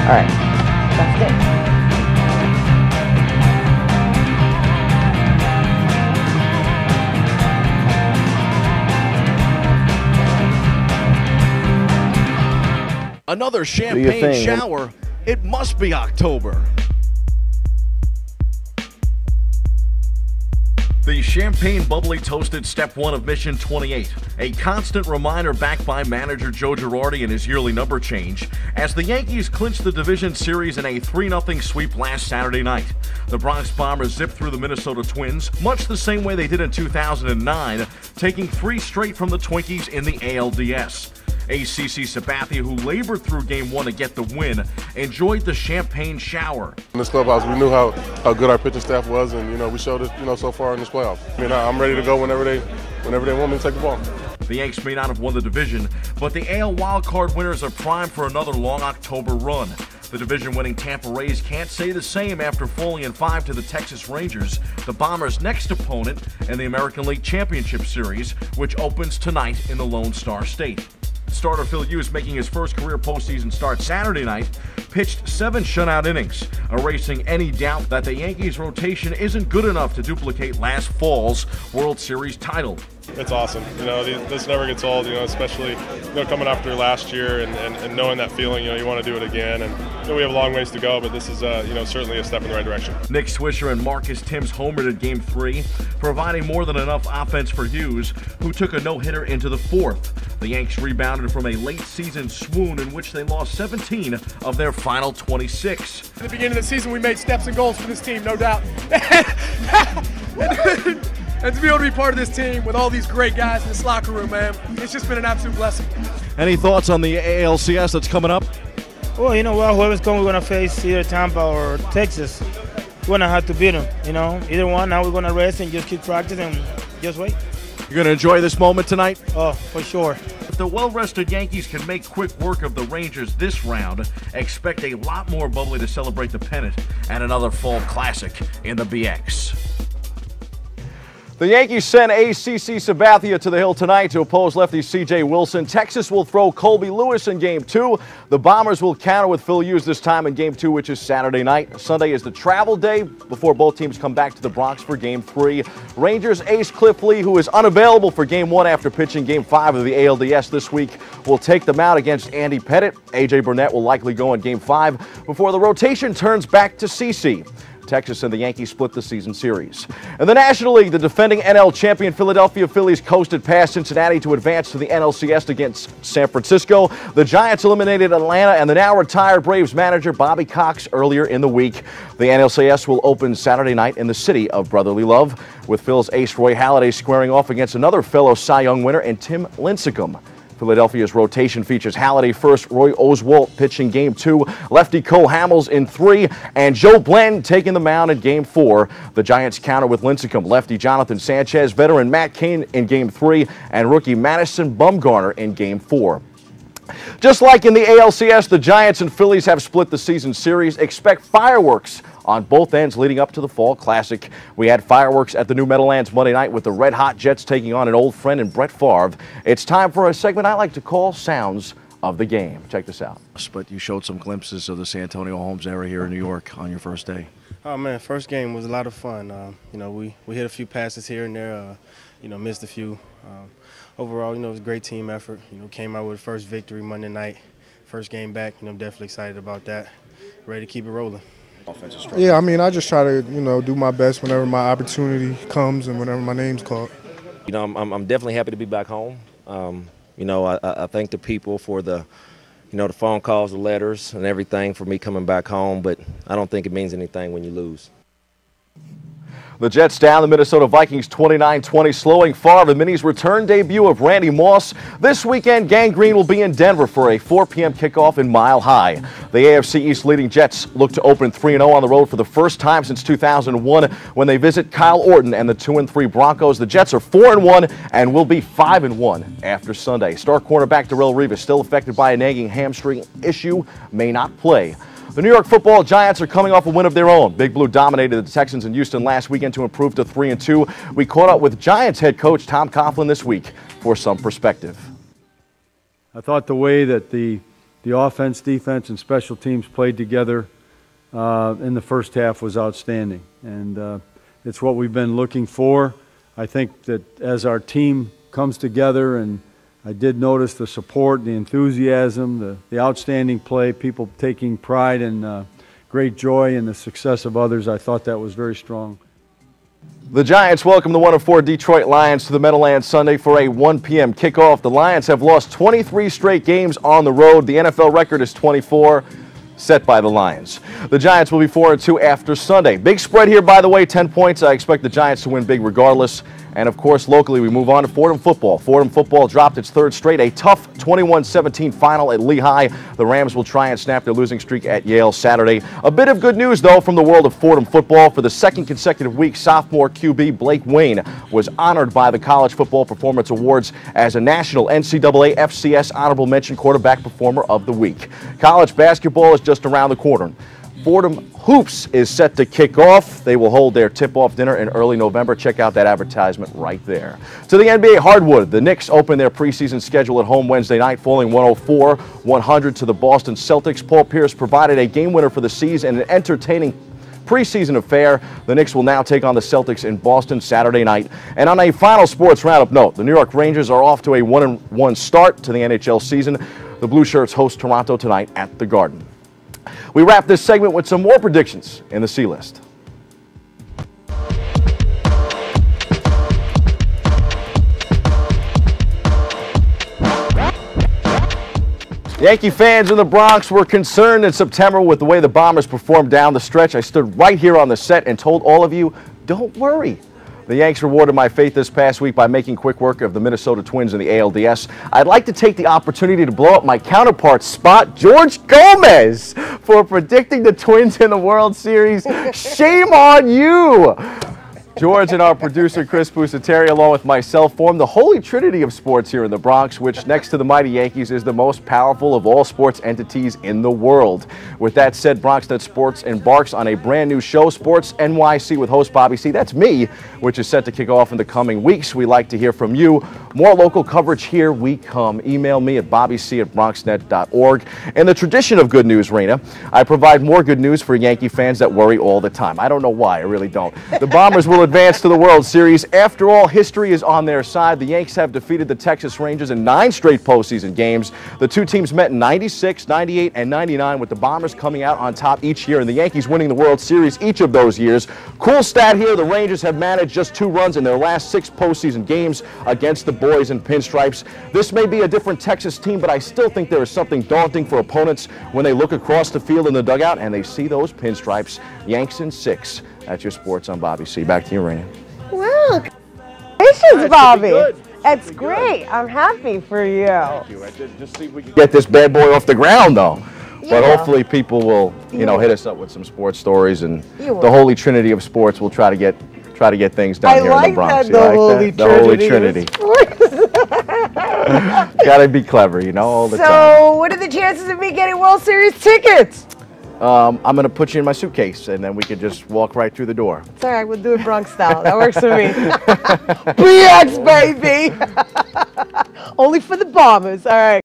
right, that's it. Another champagne shower. It must be October. The champagne bubbly toasted step one of Mission 28, a constant reminder backed by manager Joe Girardi and his yearly number change, as the Yankees clinched the division series in a 3-0 sweep last Saturday night. The Bronx Bombers zipped through the Minnesota Twins, much the same way they did in 2009, taking 3 straight from the Twinkies in the ALDS. ACC Sabathia, who labored through Game 1 to get the win, enjoyed the champagne shower. In this clubhouse, we knew how good our pitching staff was, and we showed it so far in this playoffs. I'm ready to go whenever they want me to take the ball. The Yanks may not have won the division, but the AL wildcard winners are primed for another long October run. The division-winning Tampa Rays can't say the same after falling in 5 to the Texas Rangers, the Bombers' next opponent in the American League Championship Series, which opens tonight in the Lone Star State. Starter Phil Hughes, making his first career postseason start Saturday night, pitched 7 shutout innings, erasing any doubt that the Yankees' rotation isn't good enough to duplicate last fall's World Series title. It's awesome. This never gets old, especially coming after last year and knowing that feeling, you want to do it again. And we have a long ways to go, but this is certainly a step in the right direction. Nick Swisher and Marcus Timms homered in Game 3, providing more than enough offense for Hughes, who took a no-hitter into the 4th. The Yanks rebounded from a late-season swoon in which they lost 17 of their final 26. At the beginning of the season, we made steps and goals for this team, no doubt. And to be able to be part of this team with all these great guys in this locker room, man, it's just been an absolute blessing. Any thoughts on the ALCS that's coming up? Well, whoever's coming, we're going to face either Tampa or Texas. We're going to have to beat them, Either one, now we're going to rest and just keep practicing and just wait. You're going to enjoy this moment tonight? Oh, for sure. If the well-rested Yankees can make quick work of the Rangers this round, expect a lot more bubbly to celebrate the pennant and another fall classic in the BX. The Yankees send ACC Sabathia to the hill tonight to oppose lefty C.J. Wilson. Texas will throw Colby Lewis in Game 2. The Bombers will counter with Phil Hughes this time in Game 2, which is Saturday night. Sunday is the travel day before both teams come back to the Bronx for Game 3. Rangers ace Cliff Lee, who is unavailable for Game 1 after pitching Game 5 of the ALDS this week, will take them out against Andy Pettit. A.J. Burnett will likely go in Game 5 before the rotation turns back to CC. Texas and the Yankees split the season series. In the National League, the defending NL champion Philadelphia Phillies coasted past Cincinnati to advance to the NLCS against San Francisco. The Giants eliminated Atlanta and the now retired Braves manager Bobby Cox earlier in the week. The NLCS will open Saturday night in the city of brotherly love, with Phil's ace Roy Halladay squaring off against another fellow Cy Young winner in Tim Lincecum. Philadelphia's rotation features Halladay first, Roy Oswalt pitching Game 2, lefty Cole Hamels in 3, and Joe Blanton taking the mound in Game 4. The Giants counter with Lincecum, lefty Jonathan Sanchez, veteran Matt Cain in Game 3, and rookie Madison Bumgarner in Game 4. Just like in the ALCS, the Giants and Phillies have split the season series. Expect fireworks on both ends leading up to the Fall Classic. We had fireworks at the New Meadowlands Monday night with the Red Hot Jets taking on an old friend in Brett Favre. It's time for a segment I like to call Sounds of the Game. Check this out. But you showed some glimpses of the Santonio Holmes era here in New York on your first day. Oh, man, first game was a lot of fun. We hit a few passes here and there, missed a few. Overall, it was a great team effort. Came out with the first victory Monday night. First game back, I'm definitely excited about that. Ready to keep it rolling. Yeah, I just try to, do my best whenever my opportunity comes and whenever my name's called. I'm definitely happy to be back home. I thank the people for the phone calls, the letters, and everything for me coming back home, but I don't think it means anything when you lose. The Jets down the Minnesota Vikings 29-20, slowing Favre and Minnie's return debut of Randy Moss. This weekend, Gang Green will be in Denver for a 4 p.m. kickoff in Mile High. The AFC East leading Jets look to open 3-0 on the road for the first time since 2001 when they visit Kyle Orton and the 2-3 Broncos. The Jets are 4-1 and will be 5-1 after Sunday. Star cornerback Darrelle Revis, still affected by a nagging hamstring issue, may not play. The New York Football Giants are coming off a win of their own. Big Blue dominated the Texans in Houston last weekend to improve to 3-2. We caught up with Giants head coach Tom Coughlin this week for some perspective. I thought the way that the the offense, defense, and special teams played together in the first half was outstanding. And it's what we've been looking for. I think that as our team comes together, and I did notice the support, the enthusiasm, the outstanding play, people taking pride and great joy in the success of others. I thought that was very strong. The Giants welcome the 1-4 Detroit Lions to the Meadowlands Sunday for a 1 p.m. kickoff. The Lions have lost 23 straight games on the road. The NFL record is 24, set by the Lions. The Giants will be 4-2 after Sunday. Big spread here, by the way, 10 points. I expect the Giants to win big regardless. And, of course, locally, we move on to Fordham football. Fordham football dropped its third straight, a tough 21-17 final at Lehigh. The Rams will try and snap their losing streak at Yale Saturday. A bit of good news, though, from the world of Fordham football. For the second consecutive week, sophomore QB Blake Wayne was honored by the College Football Performance Awards as a national NCAA FCS Honorable Mention Quarterback Performer of the Week. College basketball is just around the corner. Fordham Hoops is set to kick off. They will hold their tip-off dinner in early November. Check out that advertisement right there. To the NBA hardwood, the Knicks open their preseason schedule at home Wednesday night, falling 104-100 to the Boston Celtics. Paul Pierce provided a game winner for the season and an entertaining preseason affair. The Knicks will now take on the Celtics in Boston Saturday night. And on a final sports roundup note, the New York Rangers are off to a 1-1 start to the NHL season. The Blue Shirts host Toronto tonight at the Garden. We wrap this segment with some more predictions in the C-List. Yankee fans in the Bronx were concerned in September with the way the Bombers performed down the stretch. I stood right here on the set and told all of you, don't worry. The Yanks rewarded my faith this past week by making quick work of the Minnesota Twins in the ALDS. I'd like to take the opportunity to blow up my counterpart spot, George Gomez, for predicting the Twins in the World Series. Shame on you! George and our producer, Chris Pusateri, along with myself, form the holy trinity of sports here in the Bronx, which, next to the mighty Yankees, is the most powerful of all sports entities in the world. With that said, BronxNet Sports embarks on a brand new show, Sports NYC, with host Bobby C. That's me, which is set to kick off in the coming weeks. We like to hear from you. More local coverage, here we come. Email me at bobbyc@bronxnet.org. In the tradition of good news, Raina, I provide more good news for Yankee fans that worry all the time. I don't know why, I really don't. The Bombers will advance to the World Series. After all, history is on their side. The Yanks have defeated the Texas Rangers in 9 straight postseason games. The two teams met in 96, 98, and 99, with the Bombers coming out on top each year and the Yankees winning the World Series each of those years. Cool stat here, the Rangers have managed just 2 runs in their last 6 postseason games against the boys in pinstripes. This may be a different Texas team, but I still think there is something daunting for opponents when they look across the field in the dugout and they see those pinstripes. Yanks in 6. That's your sports on Bobby C. Back to you, Raina. Wow, congratulations, Bobby. That's great. I'm happy for you. Thank you. Just see if we can get this bad boy off the ground, though. But hopefully people will, hit us up with some sports stories, and the holy trinity of sports will try to get things done here in the Bronx. The holy trinity. Gotta be clever, all the time. So, what are the chances of me getting World Series tickets? I'm going to put you in my suitcase, and then we can just walk right through the door. It's all right. We'll do it Bronx style. That works for me. BX, baby! Only for the Bombers. All right.